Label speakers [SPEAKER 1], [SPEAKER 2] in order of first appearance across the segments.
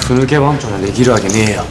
[SPEAKER 1] ふぬけ番長なんてできるわけねえよ。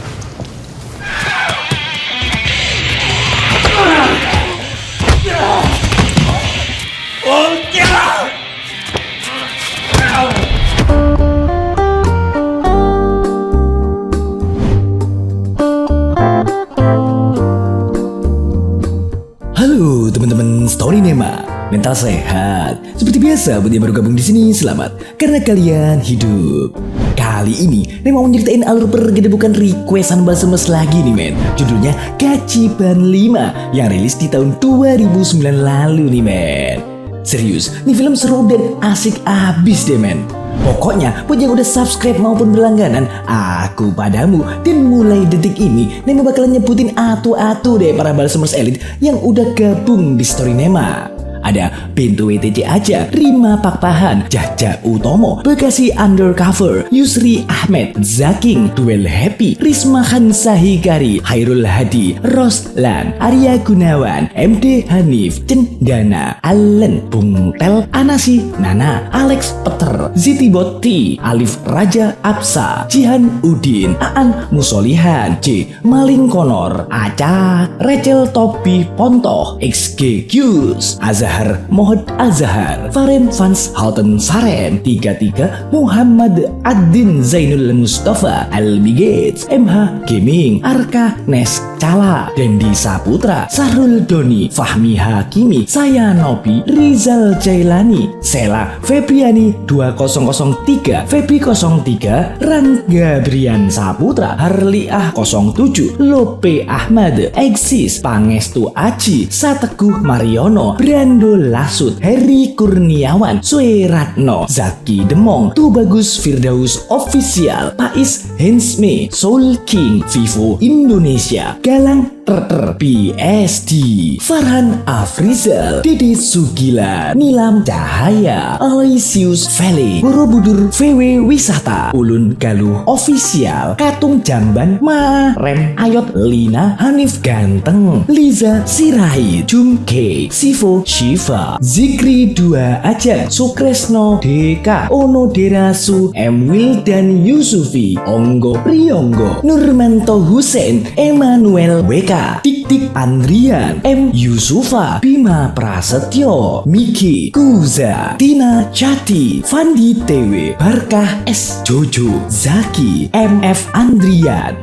[SPEAKER 2] Halo teman-teman Story Nema, mental sehat. Seperti biasa buat yang baru gabung di sini, selamat karena kalian hidup. Kali ini Nema mau nyeritain alur pergedebukan requestan Balsemes lagi nih men. Judulnya Kaciban 5 yang rilis di tahun 2009 lalu nih men. Serius, nih film seru dan asik abis deh men. Pokoknya buat yang udah subscribe maupun berlangganan, aku padamu. Dan mulai detik ini Nema bakalan nyebutin atu-atu deh para Balsemers Elite yang udah gabung di Story Nema. Ada Pintu WTC aja, Rima Pakpahan, Jaja Utomo, Bekasi Undercover, Yusri Ahmed, Zaking, Duel Happy, Risma Hansa Hikari, Hairul Hadi, Roslan, Arya Gunawan, MD Hanif, Cendana, Allen, Bungtel, Anasi, Nana, Alex Peter, Ziti Botti, Alif Raja Apsa, Jihan Udin, Aan Musolihan, J. Maling Konor, Acak, Rachel Topi Pontoh, XG Qs, Azhar Mohd Azhar, Faren Fans Halten Saren, 33 Muhammad Adin Zainul Mustafa, Albi Gates, MH Gaming, Arka Nes Cala, Dendi Saputra, Sahrul Doni, Fahmi Hakimi, Saya Nopi, Rizal Jailani, Sela Febriani 2003, Febri 03, Rangga Brian Saputra, Harliah 07, Lope Ahmad, Exis, Pangestu Aji, Sateguh Mariono, Brando Lasut, Heri Kurniawan, Sueratno, Zaki Demong, Tubagus Firdaus Official, Pais Hensme, Soul King, Vivo Indonesia, Galang PSD, Farhan Afrizal, Dede Sugila, Nilam Cahaya, Aloysius Valley, Borobudur VW Wisata, Ulun Galuh Official, Katung Jamban, Ma Rem Ayot Lina, Hanif Ganteng, Liza Sirai, Jumke, Sivo Shiva, Zikri 2 Aja, Sukresno Deka, Ono Derasu, M. Wildan Yusufi, Onggo Priyonggo, Nurmanto Hussein, Emmanuel WK, Dik Andrian, M. Yusufa, Bima Prasetyo, Miki Kuza, Tina Chati, Fandi TW, Barkah S. Jojo, Zaki, MF Andrian.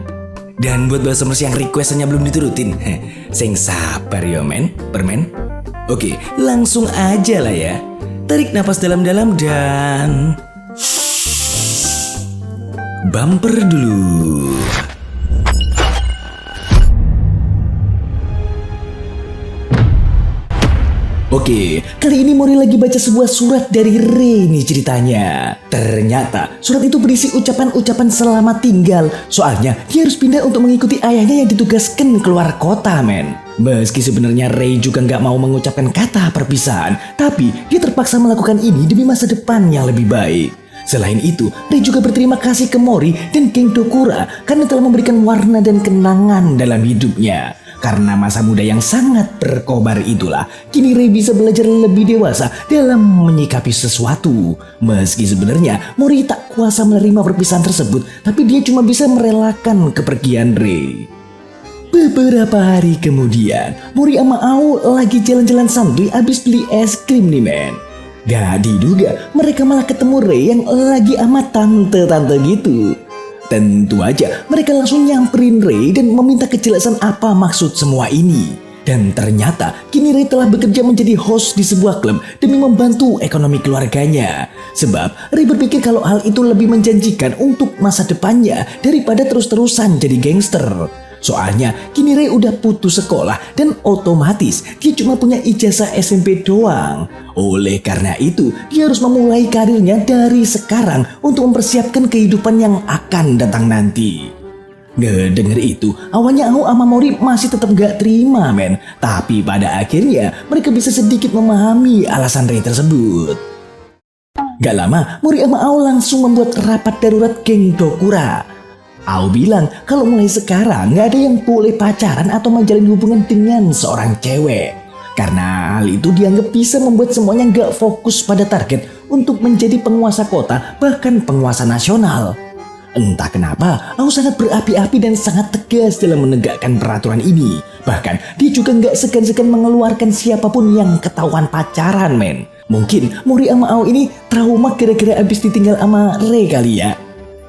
[SPEAKER 2] Dan buat Balsemers yang requestannya belum diturutin, sing sabar yo men, permen. Oke, langsung aja lah ya. Tarik napas dalam-dalam dan bumper dulu. Oke, kali ini Mori lagi baca sebuah surat dari Rey nih ceritanya. Ternyata surat itu berisi ucapan-ucapan selamat tinggal. Soalnya dia harus pindah untuk mengikuti ayahnya yang ditugaskan keluar kota men. Meski sebenarnya Rey juga nggak mau mengucapkan kata perpisahan, tapi dia terpaksa melakukan ini demi masa depan yang lebih baik. Selain itu, Rey juga berterima kasih ke Mori dan geng Dokura karena telah memberikan warna dan kenangan dalam hidupnya. Karena masa muda yang sangat berkobar itulah, kini Rey bisa belajar lebih dewasa dalam menyikapi sesuatu. Meski sebenarnya Mori tak kuasa menerima perpisahan tersebut, tapi dia cuma bisa merelakan kepergian Rey. Beberapa hari kemudian, Mori sama Ao lagi jalan-jalan santuy abis beli es krim nih men. Gak diduga, mereka malah ketemu Rey yang lagi sama tante-tante gitu. Tentu aja mereka langsung nyamperin Rey dan meminta kejelasan apa maksud semua ini. Dan ternyata kini Rey telah bekerja menjadi host di sebuah klub demi membantu ekonomi keluarganya. Sebab Rey berpikir kalau hal itu lebih menjanjikan untuk masa depannya daripada terus-terusan jadi gangster. Soalnya kini Rey udah putus sekolah dan otomatis dia cuma punya ijazah SMP doang. Oleh karena itu dia harus memulai karirnya dari sekarang untuk mempersiapkan kehidupan yang akan datang nanti. Ngedenger itu, awalnya Ao sama Mori masih tetap gak terima men. Tapi pada akhirnya mereka bisa sedikit memahami alasan Rey tersebut. Gak lama Mori sama Ao langsung membuat rapat darurat geng Dokura. Ao bilang kalau mulai sekarang gak ada yang boleh pacaran atau menjalin hubungan dengan seorang cewek. Karena hal itu dianggap bisa membuat semuanya gak fokus pada target untuk menjadi penguasa kota bahkan penguasa nasional. Entah kenapa, Ao sangat berapi-api dan sangat tegas dalam menegakkan peraturan ini. Bahkan, dia juga nggak segan-segan mengeluarkan siapapun yang ketahuan pacaran, men. Mungkin Mori sama Ao ini trauma gara-gara abis ditinggal sama Rei kali ya.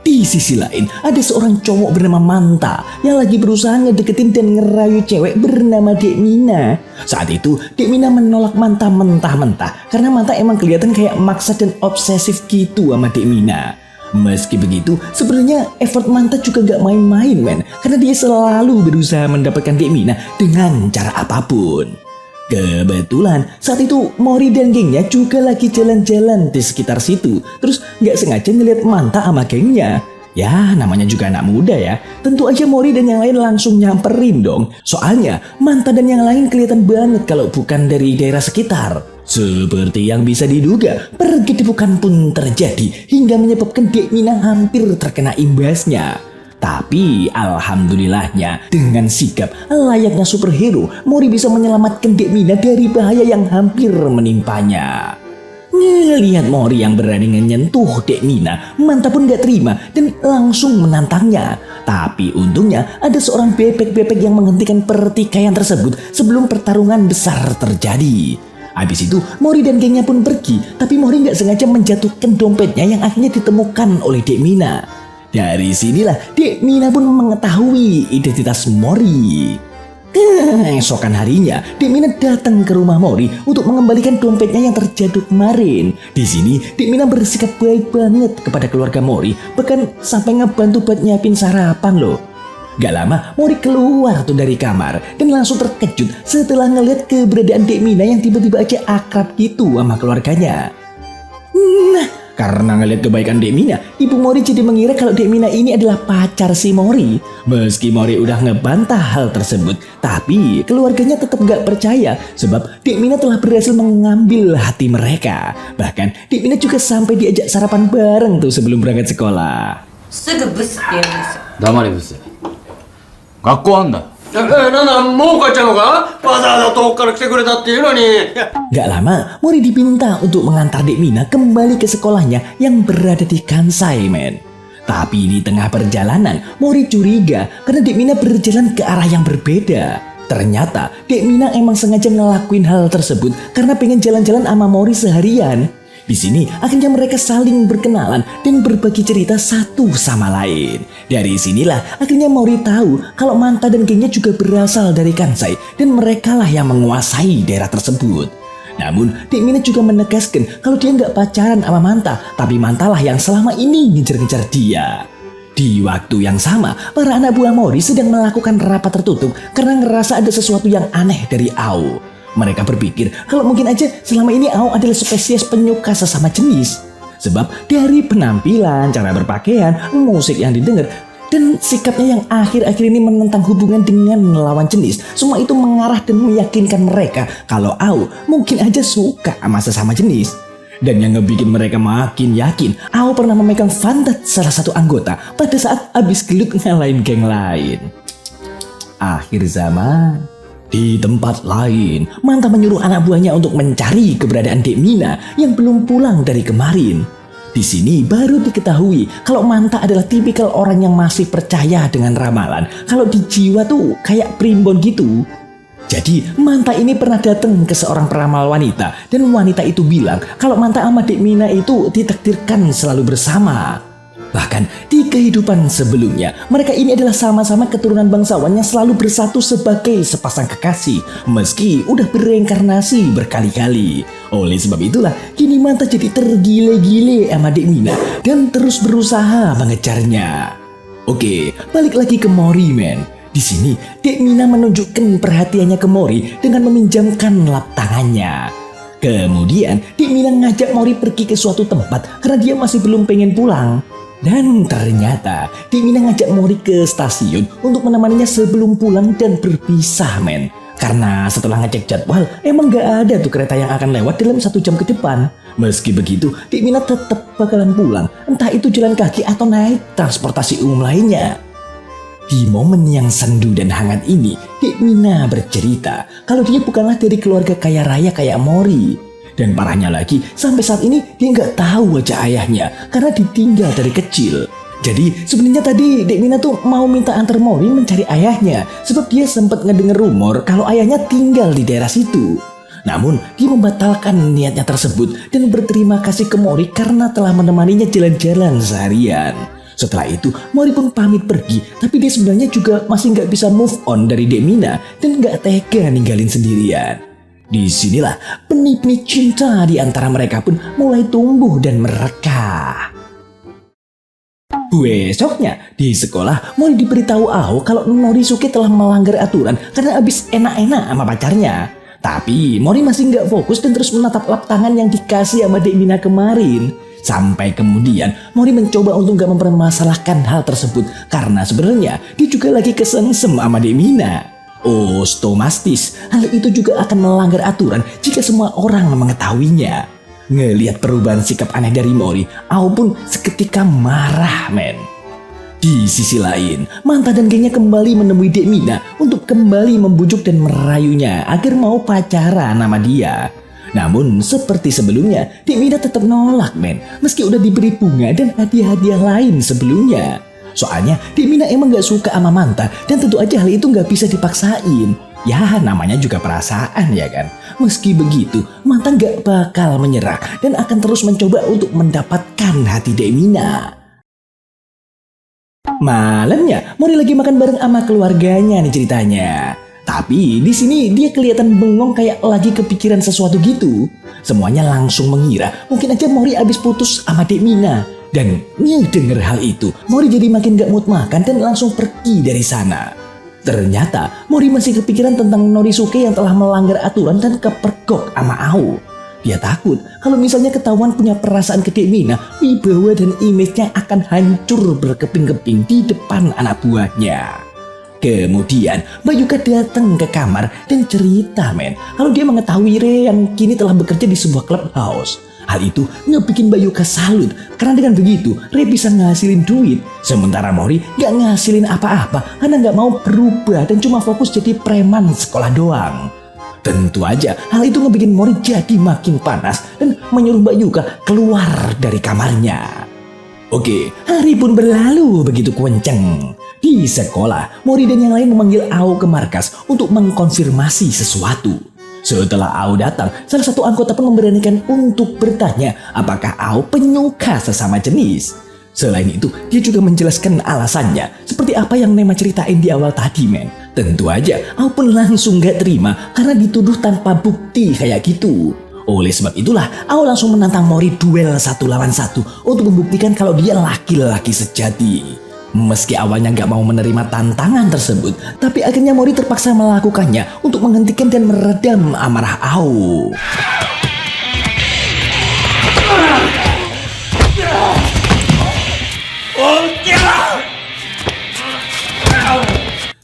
[SPEAKER 2] Di sisi lain, ada seorang cowok bernama Manta yang lagi berusaha ngedeketin dan ngerayu cewek bernama Dek Mina. Saat itu, Dek Mina menolak Manta mentah-mentah karena Manta emang kelihatan kayak maksa dan obsesif gitu sama Dek Mina. Meski begitu, sebenarnya effort Manta juga gak main-main, men, karena dia selalu berusaha mendapatkan Dek Mina dengan cara apapun. Kebetulan saat itu Mori dan gengnya juga lagi jalan-jalan di sekitar situ. Terus gak sengaja ngeliat Manta sama gengnya. Ya namanya juga anak muda ya. Tentu aja Mori dan yang lain langsung nyamperin dong. Soalnya Manta dan yang lain kelihatan banget kalau bukan dari daerah sekitar. Seperti yang bisa diduga, pergedebukan pun terjadi hingga menyebabkan Dek Mina hampir terkena imbasnya. Tapi alhamdulillahnya dengan sikap layaknya superhero, Mori bisa menyelamatkan Dek Mina dari bahaya yang hampir menimpanya. Ngelihat Mori yang berani menyentuh Dek Mina, Manta pun gak terima dan langsung menantangnya. Tapi untungnya ada seorang bebek-bebek yang menghentikan pertikaian tersebut sebelum pertarungan besar terjadi. Habis itu Mori dan gengnya pun pergi, tapi Mori gak sengaja menjatuhkan dompetnya yang akhirnya ditemukan oleh Dek Mina. Dari sinilah Dek Mina pun mengetahui identitas Mori. Keesokan harinya, Dek Mina datang ke rumah Mori untuk mengembalikan dompetnya yang terjatuh kemarin. Di sini, Dek Mina bersikap baik banget kepada keluarga Mori, bahkan sampai ngebantu buat nyiapin sarapan loh. Gak lama, Mori keluar tuh dari kamar dan langsung terkejut setelah ngeliat keberadaan Dek Mina yang tiba-tiba aja akrab gitu sama keluarganya. Nah, karena ngeliat kebaikan Dek Mina, Ibu Mori jadi mengira kalau Dek Mina ini adalah pacar si Mori. Meski Mori udah ngebantah hal tersebut, tapi keluarganya tetap gak percaya sebab Dek Mina telah berhasil mengambil hati mereka. Bahkan Dek Mina juga sampai diajak sarapan bareng tuh sebelum berangkat sekolah.
[SPEAKER 3] すぐブスって言うんですよ。
[SPEAKER 1] 黙れブス。学校あんだ。
[SPEAKER 4] なんだ、もう帰っちゃうのか？わざわざ遠くから来てくれたっていうのに。
[SPEAKER 2] Gak lama, Mori diminta untuk mengantar Dek Mina kembali ke sekolahnya yang berada di Kansai, men. Tapi di tengah perjalanan, Mori curiga karena Dek Mina berjalan ke arah yang berbeda. Ternyata, Dek Mina emang sengaja ngelakuin hal tersebut karena pengen jalan-jalan sama Mori seharian. Di sini, akhirnya mereka saling berkenalan dan berbagi cerita satu sama lain. Dari sinilah, akhirnya Mori tahu kalau Manta dan gengnya juga berasal dari Kansai dan merekalah yang menguasai daerah tersebut. Namun, Dek Mina juga menegaskan kalau dia nggak pacaran sama Manta, tapi Mantalah yang selama ini ngejar-ngejar dia. Di waktu yang sama, para anak buah Mori sedang melakukan rapat tertutup karena ngerasa ada sesuatu yang aneh dari Ao. Mereka berpikir kalau mungkin aja selama ini Ao adalah spesies penyuka sesama jenis. Sebab dari penampilan, cara berpakaian, musik yang didengar, dan sikapnya yang akhir-akhir ini menentang hubungan dengan lawan jenis, semua itu mengarah dan meyakinkan mereka kalau Ao mungkin aja suka sama sesama jenis. Dan yang ngebikin mereka makin yakin, Ao pernah memegang pantat salah satu anggota pada saat abis gelut ngalahin geng lain. Akhir zaman. Di tempat lain, Manta menyuruh anak buahnya untuk mencari keberadaan Dek Mina yang belum pulang dari kemarin. Di sini baru diketahui kalau Manta adalah tipikal orang yang masih percaya dengan ramalan. Kalau di jiwa tuh kayak primbon gitu. Jadi Manta ini pernah datang ke seorang peramal wanita dan wanita itu bilang kalau Manta sama Dek Mina itu ditakdirkan selalu bersama. Bahkan di kehidupan sebelumnya, mereka ini adalah sama-sama keturunan bangsawan yang selalu bersatu sebagai sepasang kekasih, meski udah bereinkarnasi berkali-kali. Oleh sebab itulah, kini Manta jadi tergile-gile sama Dek Mina dan terus berusaha mengejarnya. Oke, balik lagi ke Mori, men. Di sini, Dek Mina menunjukkan perhatiannya ke Mori dengan meminjamkan lap tangannya. Kemudian, Dek Mina ngajak Mori pergi ke suatu tempat karena dia masih belum pengen pulang. Dan ternyata Dek Mina ngajak Mori ke stasiun untuk menemaninya sebelum pulang dan berpisah, men. Karena setelah ngecek jadwal, emang gak ada tuh kereta yang akan lewat dalam 1 jam ke depan. Meski begitu, Dek Mina tetap bakalan pulang, entah itu jalan kaki atau naik transportasi umum lainnya. Di momen yang sendu dan hangat ini, Dek Mina bercerita kalau dia bukanlah dari keluarga kaya raya kayak Mori. Dan parahnya lagi, sampai saat ini dia nggak tahu wajah ayahnya karena ditinggal dari kecil. Jadi sebenarnya tadi Dek Mina tuh mau minta antar Mori mencari ayahnya, sebab dia sempat ngedenger rumor kalau ayahnya tinggal di daerah situ. Namun dia membatalkan niatnya tersebut dan berterima kasih ke Mori karena telah menemaninya jalan-jalan seharian. Setelah itu Mori pun pamit pergi, tapi dia sebenarnya juga masih nggak bisa move on dari Dek Mina dan nggak tega ninggalin sendirian. Disinilah benih-benih cinta di antara mereka pun mulai tumbuh dan mereka. Besoknya di sekolah Mori diberitahu Ao kalau Norisuke telah melanggar aturan karena abis enak-enak sama pacarnya. Tapi Mori masih nggak fokus dan terus menatap lap tangan yang dikasih sama Dek Mina kemarin. Sampai kemudian Mori mencoba untuk nggak mempermasalahkan hal tersebut karena sebenarnya dia juga lagi kesengsem sama Dek Mina. Oh, stomastis, hal itu juga akan melanggar aturan jika semua orang mengetahuinya. Ngelihat perubahan sikap aneh dari Mori, Ao pun seketika marah, men. Di sisi lain, Manta dan gengnya kembali menemui Dek Mina untuk kembali membujuk dan merayunya agar mau pacaran sama dia. Namun seperti sebelumnya, Dek Mina tetap nolak, men, meski udah diberi bunga dan hadiah-hadiah lain sebelumnya. Soalnya Dek Mina emang gak suka sama Manta dan tentu aja hal itu gak bisa dipaksain. Ya namanya juga perasaan ya kan. Meski begitu, Manta gak bakal menyerah dan akan terus mencoba untuk mendapatkan hati Dek Mina. Malamnya, Mori lagi makan bareng sama keluarganya nih ceritanya. Tapi di sini dia kelihatan bengong kayak lagi kepikiran sesuatu gitu. Semuanya langsung mengira mungkin aja Mori abis putus sama Dek Mina. Dan ngedenger hal itu, Mori jadi makin gak mood makan dan langsung pergi dari sana. Ternyata Mori masih kepikiran tentang Norisuke yang telah melanggar aturan dan kepergok sama Ao. Dia takut kalau misalnya ketahuan punya perasaan ke Dek Mina, wibawa dan image-nya akan hancur berkeping-keping di depan anak buahnya. Kemudian Bayuka datang ke kamar dan cerita, men, kalau dia mengetahui Re yang kini telah bekerja di sebuah clubhouse. Hal itu ngebikin Bayuka salut karena dengan begitu Re bisa ngasilin duit. Sementara Mori gak ngasilin apa-apa karena gak mau berubah dan cuma fokus jadi preman sekolah doang. Tentu aja hal itu ngebikin Mori jadi makin panas dan menyuruh Bayuka keluar dari kamarnya. Oke, hari pun berlalu begitu kenceng. Di sekolah, Mori dan yang lain memanggil Ao ke markas untuk mengkonfirmasi sesuatu. Setelah Ao datang, salah satu anggota pun memberanikan untuk bertanya apakah Ao penyuka sesama jenis. Selain itu, dia juga menjelaskan alasannya seperti apa yang Nema ceritain di awal tadi, men. Tentu aja, Ao pun langsung gak terima karena dituduh tanpa bukti kayak gitu. Oleh sebab itulah, Ao langsung menantang Mori duel 1 lawan 1 untuk membuktikan kalau dia laki-laki sejati. Meski awalnya gak mau menerima tantangan tersebut, tapi akhirnya Mori terpaksa melakukannya untuk menghentikan dan meredam amarah Ao.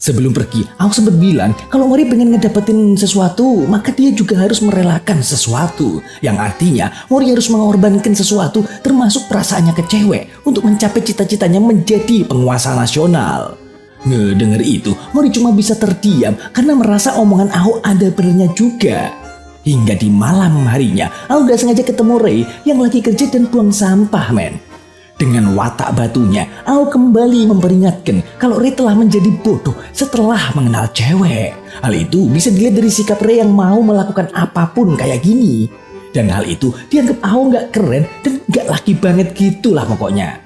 [SPEAKER 2] Sebelum pergi, Ao sempat bilang kalau Mori pengen ngedapetin sesuatu, maka dia juga harus merelakan sesuatu. Yang artinya, Mori harus mengorbankan sesuatu termasuk perasaannya ke cewek untuk mencapai cita-citanya menjadi penguasa nasional. Ngedenger itu, Mori cuma bisa terdiam karena merasa omongan Ao ada benernya juga. Hingga di malam harinya, Ao gak sengaja ketemu Rei yang lagi kerja dan buang sampah, men. Dengan watak batunya, Ao kembali memperingatkan kalau Rei telah menjadi bodoh setelah mengenal cewek. Hal itu bisa dilihat dari sikap Rei yang mau melakukan apapun kayak gini. Dan hal itu dianggap Ao gak keren dan gak laki banget gitulah pokoknya.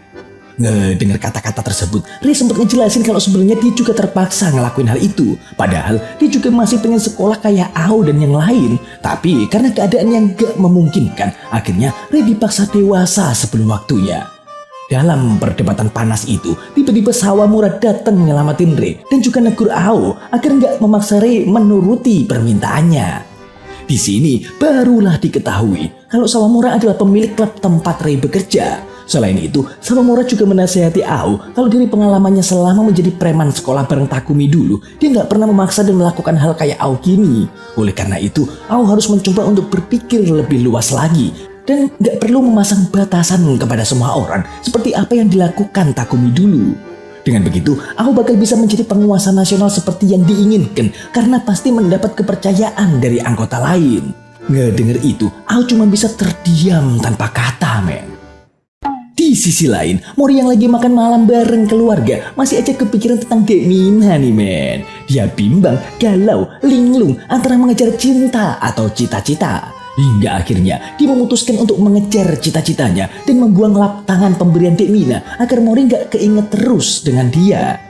[SPEAKER 2] Ngedengar kata-kata tersebut, Rei sempat ngejelasin kalau sebenarnya dia juga terpaksa ngelakuin hal itu. Padahal dia juga masih pengen sekolah kayak Ao dan yang lain. Tapi karena keadaan yang gak memungkinkan, akhirnya Rei dipaksa dewasa sebelum waktunya. Dalam perdebatan panas itu, tiba-tiba Sawamura datang nyelamatin Rei dan juga negur Ao agar nggak memaksa Rei menuruti permintaannya. Di sini barulah diketahui kalau Sawamura adalah pemilik klub tempat Rei bekerja. Selain itu, Sawamura juga menasihati Ao kalau dari pengalamannya selama menjadi preman sekolah bareng Takumi dulu, dia nggak pernah memaksa dan melakukan hal kayak Ao gini. Oleh karena itu, Ao harus mencoba untuk berpikir lebih luas lagi dan gak perlu memasang batasan kepada semua orang seperti apa yang dilakukan Takumi dulu. Dengan begitu, Ao bakal bisa menjadi penguasa nasional seperti yang diinginkan karena pasti mendapat kepercayaan dari anggota lain. Ngedenger itu, Ao cuma bisa terdiam tanpa kata, men. Di Di sisi lain, Mori yang lagi makan malam bareng keluarga masih aja kepikiran tentang Dek Mina nih men. Dia bimbang, galau, linglung antara mengejar cinta atau cita-cita. Hingga akhirnya dia memutuskan untuk mengejar cita-citanya dan membuang lap tangan pemberian Dek Mina agar Mori gak keinget terus dengan dia.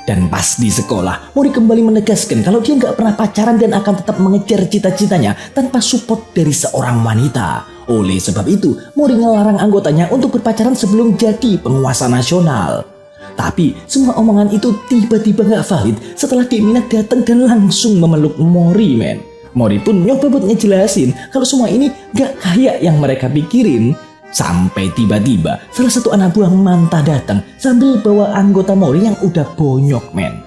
[SPEAKER 2] Dan pas di sekolah, Mori kembali menegaskan kalau dia gak pernah pacaran dan akan tetap mengejar cita-citanya tanpa support dari seorang wanita. Oleh sebab itu, Mori ngelarang anggotanya untuk berpacaran sebelum jadi penguasa nasional. Tapi semua omongan itu tiba-tiba gak valid setelah Dek Mina datang dan langsung memeluk Mori men. Mori pun nyoba buat ngejelasin kalau semua ini gak kayak yang mereka pikirin. Sampai tiba-tiba salah satu anak buah Manta datang sambil bawa anggota Mori yang udah bonyok men.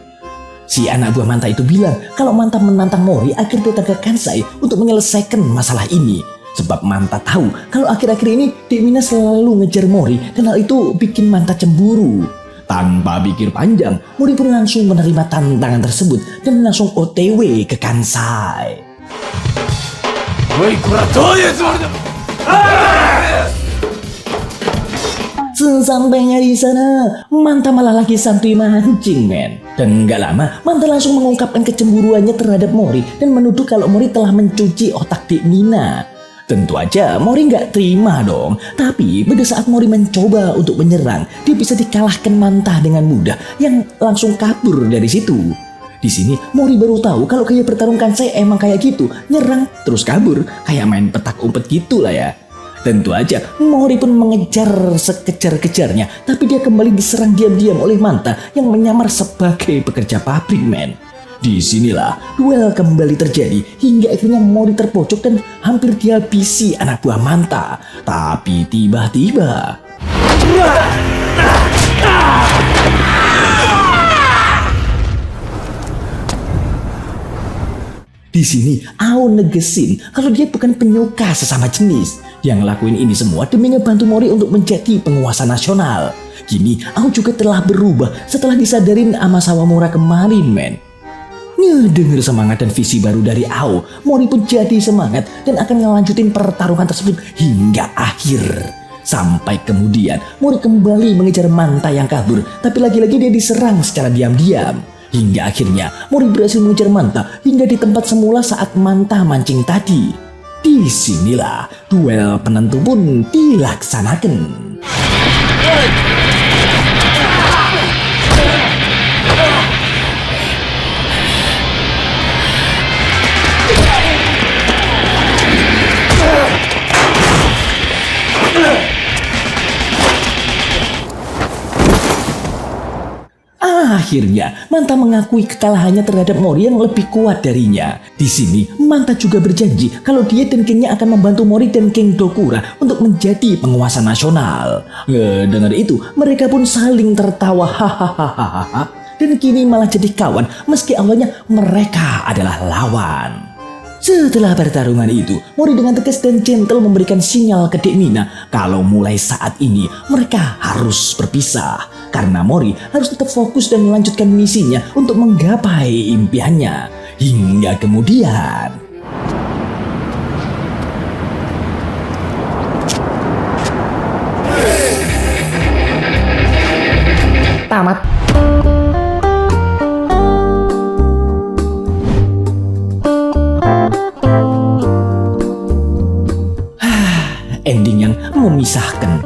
[SPEAKER 2] Si anak buah Manta itu bilang kalau Manta menantang Mori agar datang ke Kansai untuk menyelesaikan masalah ini. Sebab Manta tahu kalau akhir-akhir ini Dek Mina selalu ngejar Mori dan hal itu bikin Manta cemburu. Tanpa pikir panjang, Mori pun langsung menerima tantangan tersebut dan langsung OTW ke Kansai. Sesampainya di sana, Manta malah lagi santuy mancing men. Dan gak lama, Manta langsung mengungkapkan kecemburuannya terhadap Mori dan menuduh kalau Mori telah mencuci otak Dek Mina. Tentu aja Mori gak terima dong. Tapi pada saat Mori mencoba untuk menyerang, dia bisa dikalahkan Manta dengan mudah yang langsung kabur dari situ. Di sini Mori baru tahu kalau kayak bertarung Kansai emang kayak gitu, nyerang terus kabur, kayak main petak umpet gitu lah ya. Tentu aja Mori pun mengejar sekejar-kejarnya, tapi dia kembali diserang diam-diam oleh Manta yang menyamar sebagai pekerja pabrik men. Disinilah duel kembali terjadi hingga akhirnya Mori terpojok dan hampir dihabisi anak buah Manta. Tapi tiba-tiba di sini Ao negesin kalau dia bukan penyuka sesama jenis. Yang ngelakuin ini semua demi ngebantu Mori untuk menjadi penguasa nasional. Kini Ao juga telah berubah setelah disadarin sama Sawamura kemarin men. Ngedenger semangat dan visi baru dari Ao, Mori pun jadi semangat dan akan ngelanjutin pertarungan tersebut hingga akhir. Sampai kemudian Mori kembali mengejar Manta yang kabur, tapi lagi-lagi dia diserang secara diam-diam. Hingga akhirnya Mori berhasil mengejar Manta hingga di tempat semula saat Manta mancing tadi. Disinilah duel penentu pun dilaksanakan. Akhirnya Manta mengakui kekalahannya terhadap Mori yang lebih kuat darinya. Di sini Manta juga berjanji kalau dia dan gengnya akan membantu Mori dan geng Dokura untuk menjadi penguasa nasional. Dengar itu mereka pun saling tertawa hahaha dan kini malah jadi kawan meski awalnya mereka adalah lawan. Setelah pertarungan itu, Mori dengan tegas dan gentle memberikan sinyal ke Dek Mina kalau mulai saat ini mereka harus berpisah. Karena Mori harus tetap fokus dan melanjutkan misinya untuk menggapai impiannya. Hingga kemudian tamat. Ending yang memisahkan.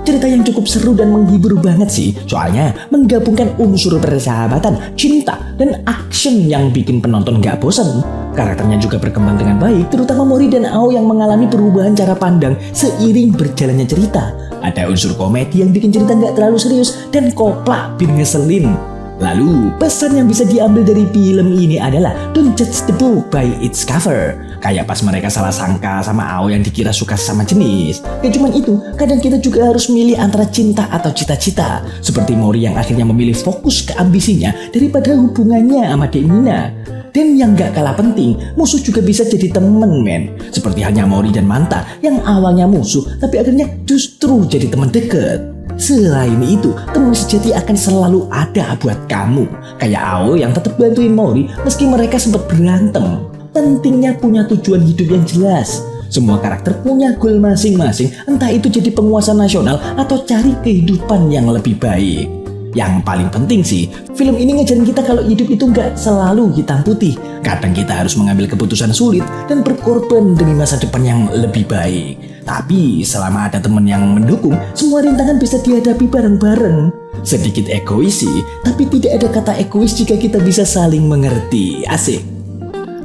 [SPEAKER 2] Cerita yang cukup seru dan menghibur banget sih. Soalnya menggabungkan unsur persahabatan, cinta, dan action yang bikin penonton gak bosan. Karakternya juga berkembang dengan baik, terutama Mori dan Ao yang mengalami perubahan cara pandang seiring berjalannya cerita. Ada unsur komedi yang bikin cerita gak terlalu serius dan koplak bin ngeselin. Lalu, pesan yang bisa diambil dari film ini adalah don't judge the book by its cover. Kayak pas mereka salah sangka sama Ao yang dikira suka sama jenis. Gak cuman itu, kadang kita juga harus milih antara cinta atau cita-cita. Seperti Mori yang akhirnya memilih fokus ke ambisinya daripada hubungannya sama Dek Mina. Dan yang gak kalah penting, musuh juga bisa jadi temen men. Seperti hanya Mori dan Manta yang awalnya musuh tapi akhirnya justru jadi teman deket. Selain itu, teman sejati akan selalu ada buat kamu. Kayak Ao yang tetap bantuin Mori meski mereka sempat berantem. Pentingnya punya tujuan hidup yang jelas. Semua karakter punya goal masing-masing, entah itu jadi penguasa nasional atau cari kehidupan yang lebih baik. Yang paling penting sih, film ini ngajarin kita kalau hidup itu nggak selalu hitam putih. Kadang kita harus mengambil keputusan sulit dan berkorban demi masa depan yang lebih baik. Tapi selama ada teman yang mendukung, semua rintangan bisa dihadapi bareng-bareng. Sedikit egois sih, tapi tidak ada kata egois jika kita bisa saling mengerti. Asik.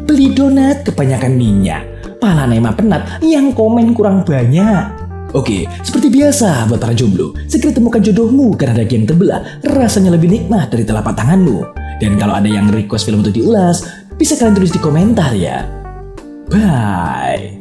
[SPEAKER 2] Beli donat kebanyakan minyak, pala Nema penat, yang komen kurang banyak. Oke, seperti biasa buat para jomblo, segera temukan jodohmu karena daging yang terbelah rasanya lebih nikmat dari telapak tanganmu. Dan kalau ada yang request film untuk diulas, bisa kalian tulis di komentar ya. Bye.